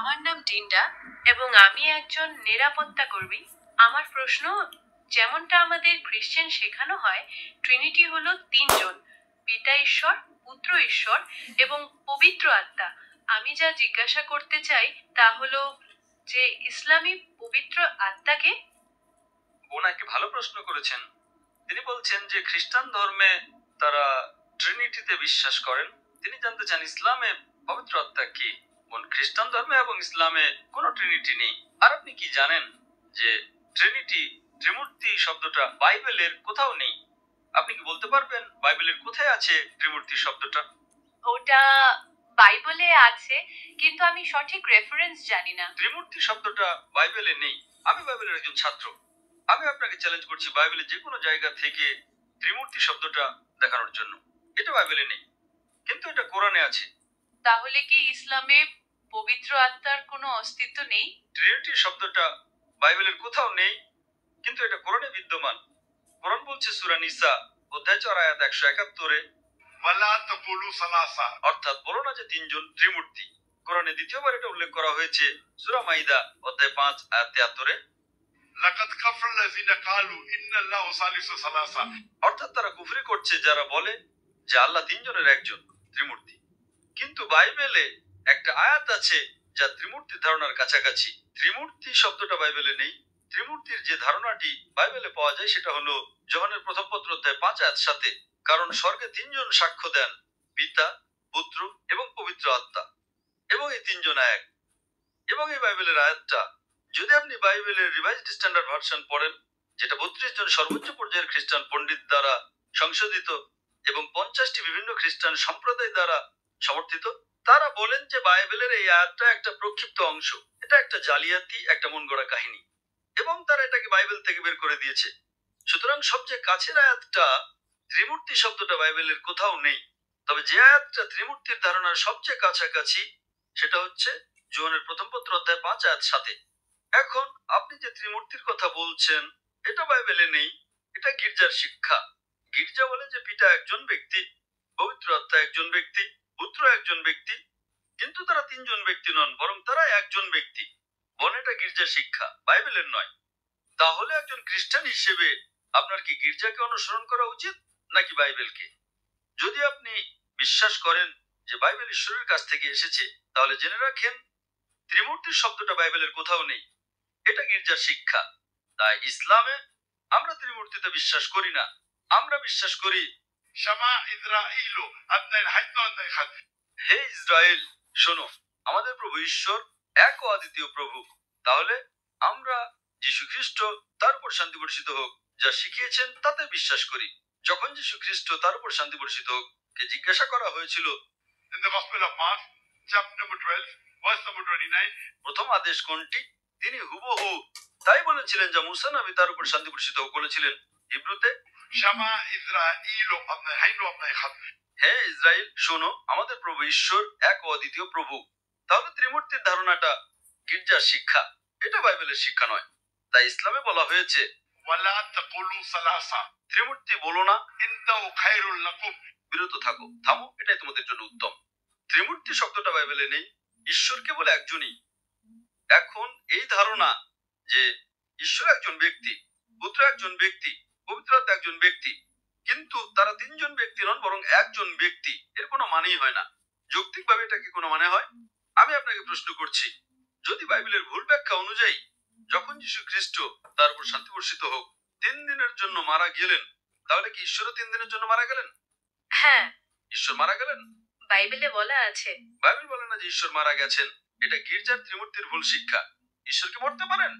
আমার নাম ডিন্ডা এবং আমি একজন নিরাপত্তা কর্মী। আমার প্রশ্ন, যেমনটা আমাদের খ্রিস্টান শেখানো হয়, ট্রিনিটি হলো তিনজন, পিতা ঈশ্বর, পুত্র ঈশ্বর এবং পবিত্র আত্মা। আমি যা জিজ্ঞাসা করতে চাই তা হলো যে ইসলামী পবিত্র আত্মাকে। বোন একটি ভালো প্রশ্ন করেছেন। তিনি বলছেন যে খ্রিস্টান ধর্মে তারা ট্রিনিটিতে বিশ্বাস করেন। তিনি জানতে চান ইসলামে পবিত্র আত্মা কি। বোন, খ্রিস্টান ধর্মে এবং ইসলামে কোনো ট্রিনিটি নেই। আর আপনি কি জানেন যে ট্রিনিটি, ত্রিমূর্তি শব্দটা বাইবেলের কোথাও নেই? আপনি কি বলতে পারবেন বাইবেলের কোথায় আছে ত্রিমূর্তি শব্দটা? ওটা বাইবেলে আছে, কিন্তু আমি সঠিক রেফারেন্স জানি না। ত্রিমূর্তি শব্দটা বাইবেলে নেই। আমি বাইবেলের একজন ছাত্র। আমি আপনাকে চ্যালেঞ্জ করছি বাইবেলের যে কোনো জায়গা থেকে ত্রিমূর্তি শব্দটা দেখানোর জন্য। এটা বাইবেলে নেই, কিন্তু এটা কোরআনে আছে। তাহলে কি ইসলামে পবিত্র আত্মার কোনো অস্তিত্ব নেই? ট্রিনিটি শব্দটা বাইবেলের কোথাও নেই, কিন্তু এটা কোরআনে বিদ্যমান। কোরআন বলছে সূরা নিসা অধ্যায় 4 আয়াত 171-এ, ওয়ালা তাকুলু সালাসা, অর্থাৎ বলো না যে তিনজন ত্রিমূর্তি। কোরআনে দ্বিতীয়বার এটা উল্লেখ করা হয়েছে সূরা মাইদা অধ্যায় 5 আয়াত 73-এ, লাকাদ কাফারাল্লাযিনা ক্বালু ইন্নাল্লাহু সালিসু সালাসা, অর্থাৎ তারা কুফরি করছে যারা বলে যে আল্লাহ তিনজনের একজন, ত্রিমূর্তি। কিন্তু বাইবেলে একটা আয়াত আছে যা ত্রিমূর্তির ধারণার কাছাকাছি। ত্রিমূর্তি শব্দটা বাইবেলে নেই। ত্রিমূর্তির যে ধারণাটি বাইবেলে পাওয়া যায় সেটা হলো যোহানের প্রথম পত্র অধ্যায় 5 আয়াত 7-এ, কারণ স্বর্গে তিনজন সাক্ষ্য দেন, পিতা, পুত্র এবং পবিত্র আত্মা, এবং এই তিনজন এক। এবং এই বাইবেলের আয়াতটা যদি আপনি বাইবেলের রিভাইজড স্ট্যান্ডার্ড ভার্সন পড়েন, যেটা 32 জন সর্বোচ্চ পর্যায়ের খ্রিস্টান পণ্ডিত দ্বারা সংশোধিত এবং 50টি বিভিন্ন খ্রিস্টান সম্প্রদায় দ্বারা সমর্থিত, তারা বলেন যে বাইবেলের এই আয়াতটা একটা প্রক্ষিপ্ত অংশ, এটা একটা জালিয়াতি, একটা মন গড়া কাহিনী, এবং তারা এটাকে বাইবেল থেকে বের করে দিয়েছে। সুতরাং সবচেয়ে কাছের আয়াতটা, ত্রিমূর্তি শব্দটা বাইবেলের কোথাও নেই। তবে যে আয়াতটা ত্রিমূর্তির ধারণার সবচেয়ে কাছাকাছি সেটা হচ্ছে যোহানের প্রথম পত্র অধ্যায় 5 আয়াত 7-এ। এখন আপনি যে ত্রিমূর্তির কথা বলছেন এটা বাইবেলে নেই, এটা গির্জার শিক্ষা। গির্জা বলে যে পিতা একজন ব্যক্তি, পবিত্র আত্মা একজন ব্যক্তি, পুত্র একজন ব্যক্তি, কিন্তু তারা তিনজন ব্যক্তি নন, বরং তারা একজন ব্যক্তি। বোন, এটা গির্জার শিক্ষা, বাইবেলের নয়। তাহলে একজন খ্রিস্টান হিসেবে আপনার কি গির্জাকে অনুসরণ করা উচিত নাকি বাইবেলকে? যদি আপনি বিশ্বাস করেন যে বাইবেল ঈশ্বরের কাছ থেকে এসেছে, তাহলে জেনে রাখেন ত্রিমূর্তির শব্দটা বাইবেলের কোথাও নেই, এটা গির্জার শিক্ষা। তাই ইসলামে আমরা ত্রিমূর্তিতে বিশ্বাস করি না। আমরা বিশ্বাস করি শামা ইসরাঈল আদনাইল হাইতু আদনাইল খাদ, হে ইসরায়েল শোনো, আমাদের প্রভু ঈশ্বর এক ও অদ্বিতীয় প্রভু। তাহলে আমরা যীশু খ্রিস্ট, তার উপর শান্তি বর্ষিত হোক, যা শিখিয়েছেন তাতে বিশ্বাস করি। যখন যীশু খ্রিস্ট, তার উপর শান্তি বর্ষিত হোক, কে জিজ্ঞাসা করা হয়েছিল in the Gospel of Mark chapter number 12 verse number 29, প্রথম আদেশ কোনটি, তিনি হুবহু তাই বলেছিলেন যা মুসা নবী, তার উপর শান্তি বর্ষিত হোক, বলেছিলেন। হিব্রুতে শামা ইসরাঈল আদনাইল হাইতু আদনাইল খাদ, হে ইসরায়েল শোনো, আমাদের প্রভু ঈশ্বর এক ও অদ্বিতীয় প্রভু। তাহলে ত্রিমূর্তির ধারণাটা গির্জার শিক্ষা, এটা বাইবেলের শিক্ষা নয়। তাই ইসলামে বলা হয়েছে ওয়ালা তাকুলু সালাসা, ত্রিমূর্তি বলো না, ইনতাউ খায়রুল লাকুম, বিরত থাকো, থামো, এটাই তোমাদের জন্য উত্তম। ত্রিমূর্তি শব্দটা বাইবেলে নেই, ঈশ্বর কেবল একজনই। এখন এই ধারণা যে ঈশ্বর একজন ব্যক্তি, পুত্র একজন ব্যক্তি, পবিত্র আত্মা একজন ব্যক্তি, কিন্তু তারা তিনজন ব্যক্তি নন, বরং একজন ব্যক্তি, এর কোনো মানেই হয় না। যৌক্তিকভাবে এটা কি কোনো মানে হয়? আমি আপনাকে প্রশ্ন করছি, যদি বাইবেলের ভুল ব্যাখ্যা অনুযায়ী যখন যীশু খ্রিস্ট, তার উপর শান্তি বর্ষিত হোক, 3 দিনের জন্য মারা গেলেন, তাহলে কি ঈশ্বরও 3 দিনের জন্য মারা গেলেন? হ্যাঁ, ঈশ্বর মারা গেলেন। বাইবেলে বলা আছে। বাইবেল বলে না যে ঈশ্বর মারা গেছেন। এটা গির্জার ত্রিমূর্তির ভুল শিক্ষা। ঈশ্বর কি মরতে পারেন?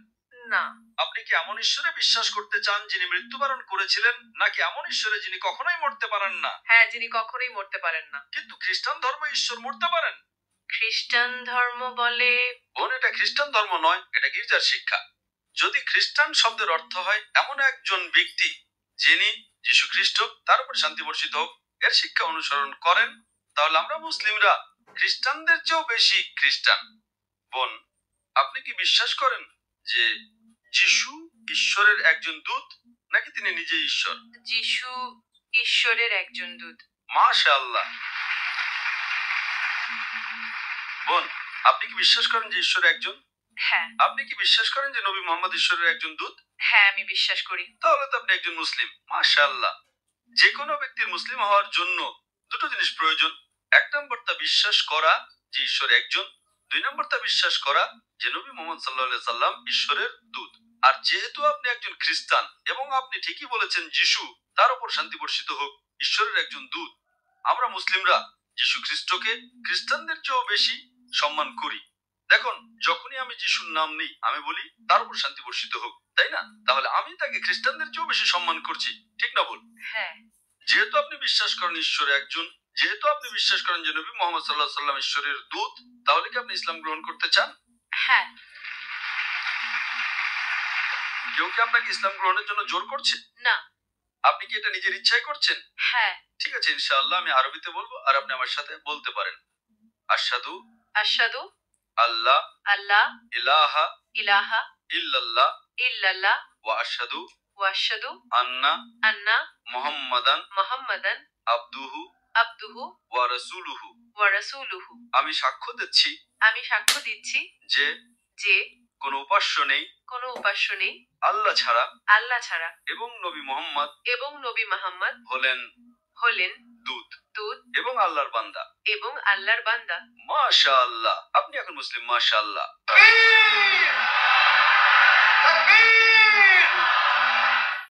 না। আপনি কি এমন ঈশ্বরে বিশ্বাস করতে চান যিনি মৃত্যুবরণ করেছিলেন, নাকি এমন ঈশ্বরে যিনি কখনোই মরতে পারেন না? হ্যাঁ, যিনি কখনোই মরতে পারেন না। কিন্তু খ্রিস্টান ধর্মে ঈশ্বর মরতে পারেন। খ্রিস্টান ধর্ম বলে। বোন, এটা খ্রিস্টান ধর্ম নয়, এটা গির্জার শিক্ষা। যদি খ্রিস্টান শব্দের অর্থ হয় এমন একজন ব্যক্তি যিনি যীশু খ্রিস্ট, তার উপর শান্তি বর্ষিত হোক, এর শিক্ষা অনুসরণ করেন, তাহলে আমরা মুসলিমরা খ্রিস্টানদের চেয়েও বেশি খ্রিস্টান। বোন, আপনি কি বিশ্বাস করেন যে যীশু ঈশ্বরের একজন দূত, নাকি তিনি নিজে ঈশ্বর? যীশু ঈশ্বরের একজন দূত। মাশাআল্লাহ। বোন, আপনি কি বিশ্বাস করেন যে ঈশ্বর একজন? হ্যাঁ। আপনি কি বিশ্বাস করেন যে নবী মোহাম্মদ ঈশ্বরের একজন দূত? হ্যাঁ, আমি বিশ্বাস করি। তাহলে তো আপনি একজন মুসলিম। মাশাআল্লাহ। যে কোনো ব্যক্তির মুসলিম হওয়ার জন্য দুটো জিনিস প্রয়োজন। এক নম্বর তা বিশ্বাস করা যে ঈশ্বর একজন, দুই নম্বর তা বিশ্বাস করা যে নবী মুহাম্মদ সাল্লাল্লাহু আলাইহি সাল্লাম ঈশ্বরের দূত। আর যেহেতু আপনি একজন খ্রিস্টান এবং আপনি ঠিকই বলেছেন যিশু, তার উপর শান্তি বর্ষিত হোক, ঈশ্বরের একজন দূত, আমরা মুসলিমরা যিশু খ্রিস্টকে খ্রিস্টানদের চেয়েও বেশি সম্মান করি। দেখুন, যখনই আমি যিশুর নাম নিই আমি বলি তার উপর শান্তি বর্ষিত হোক, তাই না? তাহলে আমি তাকে খ্রিস্টানদের চেয়েও বেশি সম্মান করছি, ঠিক না বল? হ্যাঁ। যেহেতু আপনি বিশ্বাস করেন ঈশ্বর একজন, যেহেতু আপনি বিশ্বাস করেন যে নবী মুহাম্মদ সাল্লাল্লাহু আলাইহি সাল্লাম ঈশ্বরের দূত, তাহলে কি আপনি ইসলাম গ্রহণ করতে চান? হ্যাঁ। কেউ কি আপনাকে ইসলাম গ্রহণের জন্য জোর করছে? না। আপনি কি এটা নিজের ইচ্ছায় করছেন? হ্যাঁ। ঠিক আছে, ইনশাআল্লাহ আমি আরবিতে বলবো আর আপনি আমার সাথে বলতে পারেন। আশহাদু আশহাদু আল্লাহ আল্লাহ ইলাহা ইলাহা ইল্লাল্লাহ ইল্লাল্লাহ ওয়া আশহাদু ওয়া আশহাদু আন্না আন্না মুহাম্মাদান মুহাম্মাদান আবদুহু আবদুহু ওয়া রাসূলুহু। ওয়া রাসূলুহু। আমি সাক্ষ্য দিচ্ছি আমি সাক্ষ্য দিচ্ছি যে যে কোনো উপাস্য নেই কোনো উপাস্য নেই আল্লাহ ছাড়া আল্লাহ ছাড়া এবং নবী মুহাম্মদ এবং নবী মুহাম্মদ হলেন হলেন দূত দূত এবং আল্লাহর বান্দা। এবং আল্লাহর বান্দা। মাশাআল্লাহ, আপনি এখন মুসলিম। মাশাআল্লাহ।